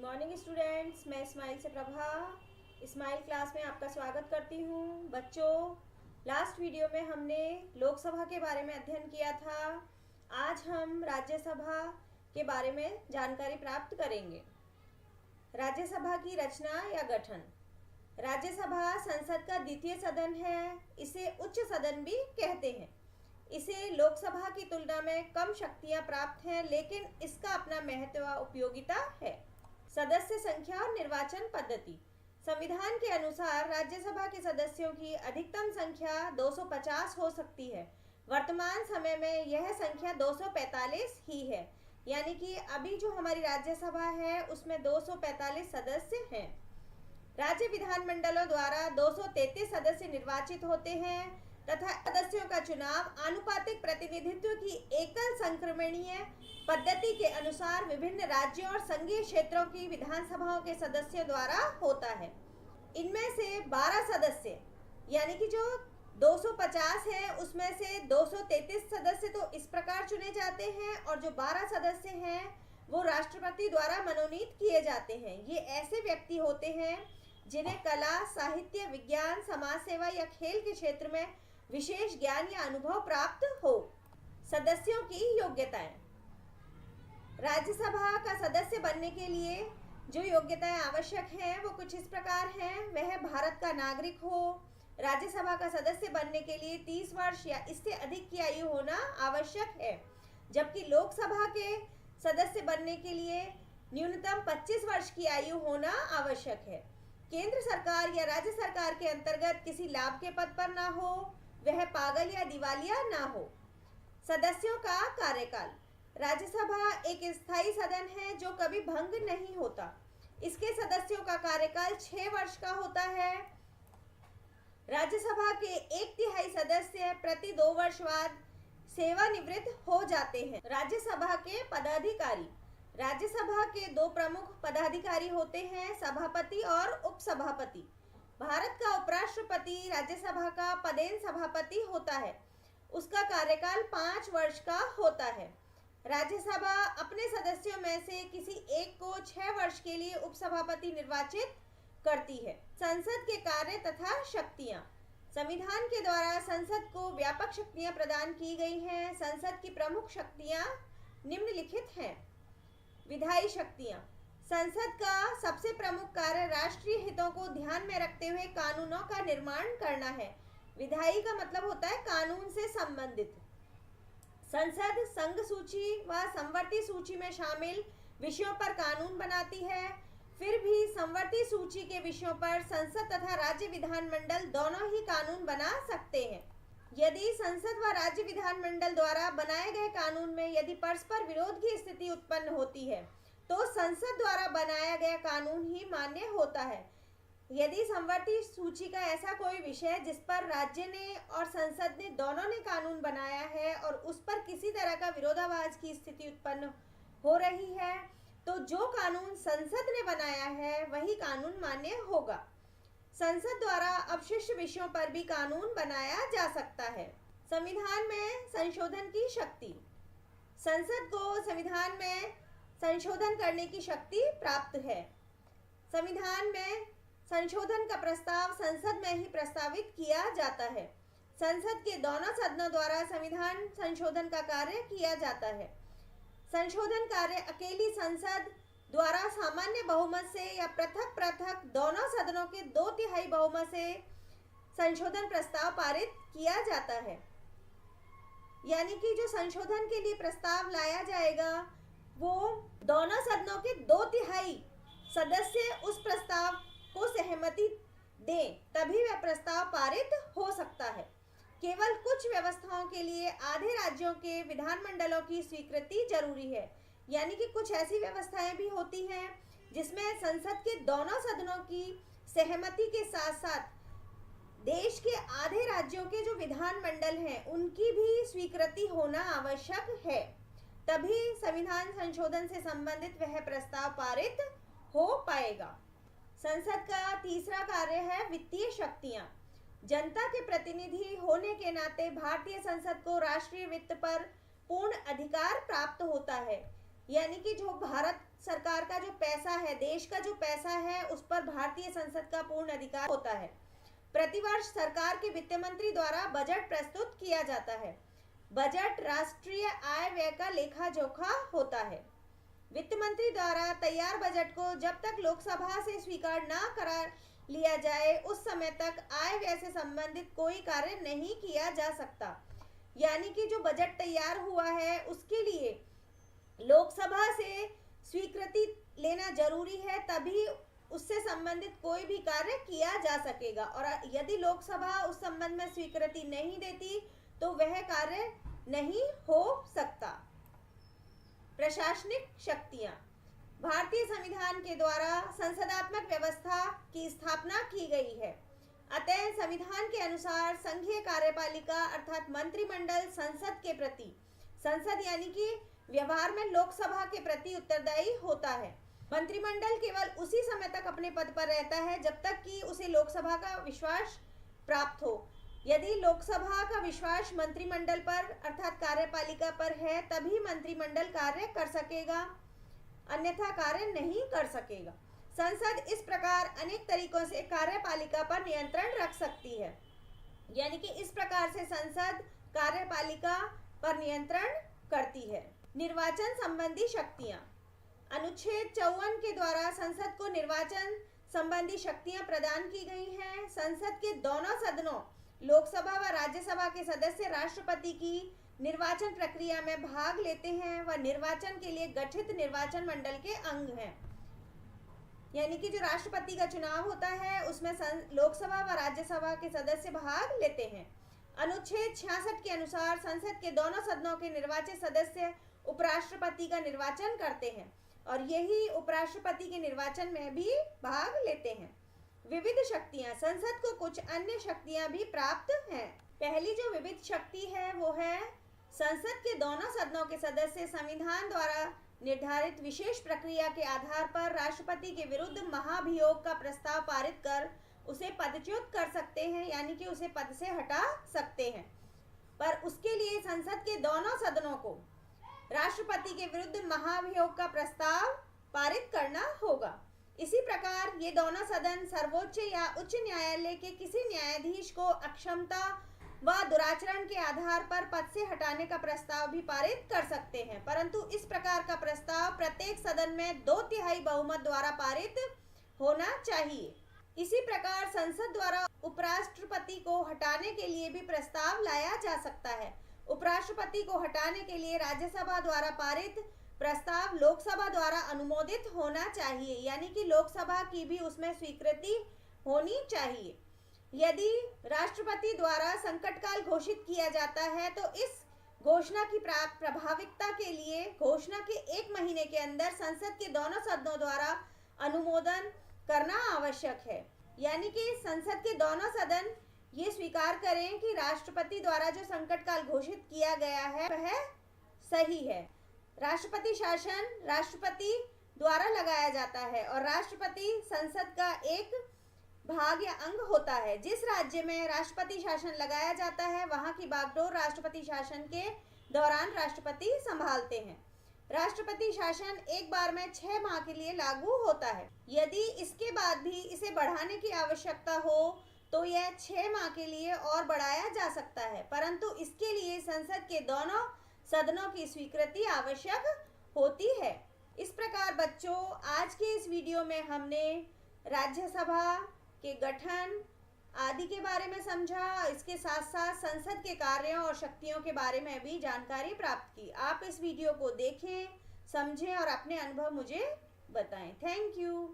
Morning students, मैं इस्माइल से Prabha Ismail class में आपका स्वागत करती हूँ। बच्चों, लास्ट वीडियो में हमने लोकसभा के बारे में अध्ययन किया था। आज हम राज्यसभा के बारे में जानकारी प्राप्त करेंगे। राज्यसभा की रचना या गठन। राज्यसभा संसद का द्वितीय सदन है। इसे उच्च सदन भी कहते हैं। इसे लोकसभा की तुलना में कम शक्तियां प्राप्त हैं, लेकिन इसका अपना महत्व व उपयोगिता है। सदस्य संख्या और निर्वाचन पद्धति। संविधान के अनुसार राज्यसभा के सदस्यों की अधिकतम संख्या 250 हो सकती है। वर्तमान समय में यह संख्या 245 ही है, यानी कि अभी जो हमारी राज्यसभा है उसमें 245 सदस्य हैं। राज्य विधानमंडलों द्वारा 233 सदस्य निर्वाचित होते हैं तथा सदस्यों का चुनाव आनुपातिक प्रतिनिधित्व की एकल संक्रमणीय पद्धति के अनुसार विभिन्न राज्यों और संघीय क्षेत्रों की विधानसभाओं के सदस्यों द्वारा होता है। इनमें से 12 सदस्य यानी कि जो 250 है उसमें से 233 सदस्य तो इस प्रकार चुने जाते हैं और जो 12 सदस्य हैं वो राष्ट्रपति द्वारा मनोनीत किए जाते हैं। ये ऐसे व्यक्ति होते हैं जिन्हें कला, साहित्य, विज्ञान, समाज सेवा या खेल के क्षेत्र में विशेष ज्ञान या अनुभव प्राप्त हो। सदस्यों की योग्यताएं। राज्यसभा का सदस्य बनने के लिए जो योग्यताएं आवश्यक हैं वो कुछ इस प्रकार हैं। वह भारत का नागरिक हो। राज्यसभा का सदस्य बनने के लिए 30 वर्ष या इससे अधिक की आयु होना आवश्यक है, जबकि लोकसभा के सदस्य बनने के लिए न्यूनतम 25 वर्ष की आयु होना आवश्यक है। केंद्र सरकार या राज्य सरकार के अंतर्गत किसी लाभ के पद पर ना हो, वह पागल या दिवालिया ना हो। सदस्यों का कार्यकाल। राज्यसभा एक स्थायी सदन है जो कभी भंग नहीं होता। इसके सदस्यों का कार्यकाल 6 वर्ष का होता है। राज्यसभा के 1/3 सदस्य प्रति 2 वर्ष बाद सेवानिवृत्त हो जाते हैं। राज्यसभा के पदाधिकारी। राज्यसभा के 2 प्रमुख पदाधिकारी होते हैं, सभापति और उपसभापति। भारत का उपराष्ट्रपति राज्यसभा का पदेन सभापति होता है। उसका कार्यकाल 5 वर्ष का होता है। राज्यसभा अपने सदस्यों में से किसी एक को 6 वर्ष के लिए उपसभापति निर्वाचित करती है। संसद के कार्य तथा शक्तियां। संविधान के द्वारा संसद को व्यापक शक्तियां प्रदान की गई हैं। संसद की प्रमुख शक्तियां निम्नलिखित हैं। विधायी शक्तियां। संसद का सबसे प्रमुख कार्य राष्ट्रीय हितों को ध्यान में रखते हुए कानूनों का निर्माण करना है। विधायी का मतलब होता है कानून से संबंधित। संसद संघ सूची व संवर्ती सूची में शामिल विषयों पर कानून बनाती है। फिर भी संवर्ती सूची के विषयों पर संसद तथा राज्य विधानमंडल दोनों ही कानून बना सकते हैं। यदि संसद व राज्य विधानमंडल द्वारा बनाए गए कानून में यदि परस्पर विरोध की स्थिति उत्पन्न होती है तो संसद द्वारा बनाया गया कानून ही मान्य होता है। यदि संवर्ती सूची का ऐसा कोई विषय जिस पर राज्य ने और संसद ने दोनों ने कानून बनाया है और उस पर किसी तरह का विरोधाभास की स्थिति उत्पन्न हो रही है तो जो कानून संसद ने बनाया है वही कानून मान्य होगा। संसद द्वारा अवशिष्ट विषयों पर भी कानून बनाया जा सकता है। संविधान में संशोधन की शक्ति। संसद को संविधान में संशोधन करने की शक्ति प्राप्त है। संविधान में संशोधन का प्रस्ताव संसद में ही प्रस्तावित किया जाता है। संसद के दोनों सदनों द्वारा संविधान संशोधन का कार्य किया जाता है। संशोधन कार्य अकेली संसद द्वारा सामान्य बहुमत से या पृथक पृथक दोनों सदनों के 2/3 बहुमत से संशोधन प्रस्ताव पारित किया जाता है। यानी कि जो संशोधन के लिए प्रस्ताव लाया जाएगा वो दोनों सदनों के 2/3 सदस्य उस प्रस्ताव को सहमति दें, तभी वह प्रस्ताव पारित हो सकता है। केवल कुछ व्यवस्थाओं के लिए आधे राज्यों के विधानमंडलों की स्वीकृति जरूरी है। यानी कि कुछ ऐसी व्यवस्थाएं भी होती हैं जिसमें संसद के दोनों सदनों की सहमति के साथ साथ देश के आधे राज्यों के जो विधानमंडल हैं उनकी भी स्वीकृति होना आवश्यक है, तभी संविधान संशोधन से संबंधित वह प्रस्ताव पारित हो पाएगा। संसद का तीसरा कार्य है वित्तीय शक्तियां। जनता के प्रतिनिधि होने के नाते भारतीय संसद को राष्ट्रीय वित्त पर पूर्ण अधिकार प्राप्त होता है। यानी कि जो भारत सरकार का जो पैसा है, देश का जो पैसा है, उस पर भारतीय संसद का पूर्ण अधिकार होता है। प्रतिवर्ष सरकार के वित्त मंत्री द्वारा बजट प्रस्तुत किया जाता है। बजट राष्ट्रीय आय व्यय का लेखा जोखा होता है। वित्त मंत्री द्वारा तैयार बजट को जब तक लोकसभा से स्वीकार न करा लिया जाए, उस समय तक आय व्यय से संबंधित कोई कार्य नहीं किया जा सकता। यानी कि जो बजट तैयार हुआ है, उसके लिए लोकसभा से स्वीकृति लेना जरूरी है, तभी उससे संबंधित कोई भी कार्य किया जा सकेगा। और यदि लोकसभा उस संबंध में स्वीकृति नहीं देती तो वह कार्य नहीं हो सकता। प्रशासनिक शक्तियां। भारतीय संविधान के द्वारा संसदात्मक व्यवस्था की स्थापना की गई है। अतः संविधान के अनुसार संघीय कार्यपालिका अर्थात मंत्रिमंडल संसद के प्रति, संसद यानी कि व्यवहार में लोकसभा के प्रति उत्तरदायी होता है। मंत्रिमंडल केवल उसी समय तक अपने पद पर रहता है जब तक कि उसे लोकसभा का विश्वास प्राप्त हो। यदि लोकसभा का विश्वास मंत्रिमंडल पर अर्थात कार्यपालिका पर है, तभी मंत्रिमंडल कार्य कर सकेगा, अन्यथा कार्य नहीं कर सकेगा। संसद इस प्रकार अनेक तरीकों से कार्यपालिका पर नियंत्रण रख सकती है। यानी कि इस प्रकार से संसद कार्यपालिका पर नियंत्रण करती है। निर्वाचन संबंधी शक्तियां। अनुच्छेद 54 के द्वारा संसद को निर्वाचन संबंधी शक्तियां प्रदान की गई हैं। संसद के दोनों सदनों, लोकसभा व राज्यसभा के सदस्य राष्ट्रपति की निर्वाचन प्रक्रिया में भाग लेते हैं व निर्वाचन के लिए गठित निर्वाचन मंडल के अंग हैं। यानी कि जो राष्ट्रपति का चुनाव होता है, उसमें लोकसभा व राज्यसभा के सदस्य भाग लेते हैं। अनुच्छेद 66 के अनुसार संसद के दोनों सदनों के निर्वाचित सदस्य उपराष्ट्रपति का निर्वाचन करते हैं और यही उपराष्ट्रपति के निर्वाचन में भी भाग लेते हैं। विविध शक्तियां। संसद को कुछ अन्य शक्तियां भी प्राप्त हैं। पहली जो विविध शक्ति है वो है संसद के दोनों सदनों के सदस्य संविधान द्वारा निर्धारित विशेष प्रक्रिया के आधार पर राष्ट्रपति के विरुद्ध महाभियोग का प्रस्ताव पारित कर उसे पदच्युत कर सकते हैं, यानी कि उसे पद से हटा सकते हैं। पर उसके लिए संसद के दोनों सदनों को राष्ट्रपति के विरुद्ध महाभियोग का प्रस्ताव पारित करना होगा। इसी प्रकार ये दोनों सदन सर्वोच्च या उच्च न्यायालय के किसी न्यायाधीश को अक्षमता व दुराचरण के आधार पर पद से हटाने का प्रस्ताव भी पारित कर सकते हैं, परंतु इस प्रकार का प्रस्ताव प्रत्येक सदन में 2/3 बहुमत द्वारा पारित होना चाहिए। इसी प्रकार संसद द्वारा उपराष्ट्रपति को हटाने के लिए भी प्रस्ताव लाया जा सकता है। उपराष्ट्रपति को हटाने के लिए राज्यसभा द्वारा पारित प्रस्ताव लोकसभा द्वारा अनुमोदित होना चाहिए, यानी कि लोकसभा की भी उसमें स्वीकृति होनी चाहिए। यदि राष्ट्रपति द्वारा संकट काल घोषित किया जाता है तो इस घोषणा की प्रभाविकता के लिए घोषणा के 1 महीने के अंदर संसद के दोनों सदनों द्वारा अनुमोदन करना आवश्यक है। यानी कि संसद के दोनों सदन ये स्वीकार करें कि राष्ट्रपति द्वारा जो संकट काल घोषित किया गया है वह सही है। राष्ट्रपति शासन राष्ट्रपति द्वारा लगाया जाता है और राष्ट्रपति संसद का एक भाग या अंग होता है। जिस राज्य में राष्ट्रपति शासन लगाया जाता है वहां की बागडोर राष्ट्रपति शासन के दौरान राष्ट्रपति संभालते हैं। राष्ट्रपति शासन एक बार में 6 माह के लिए लागू होता है। यदि इसके बाद भी इसे बढ़ाने की आवश्यकता हो तो यह 6 माह के लिए और बढ़ाया जा सकता है, परंतु इसके लिए संसद के दोनों सदनों की स्वीकृति आवश्यक होती है। इस प्रकार बच्चों, आज के इस वीडियो में हमने राज्यसभा के गठन आदि के बारे में समझा। इसके साथ साथ संसद के कार्यों और शक्तियों के बारे में भी जानकारी प्राप्त की। आप इस वीडियो को देखें, समझें और अपने अनुभव मुझे बताएं। Thank you.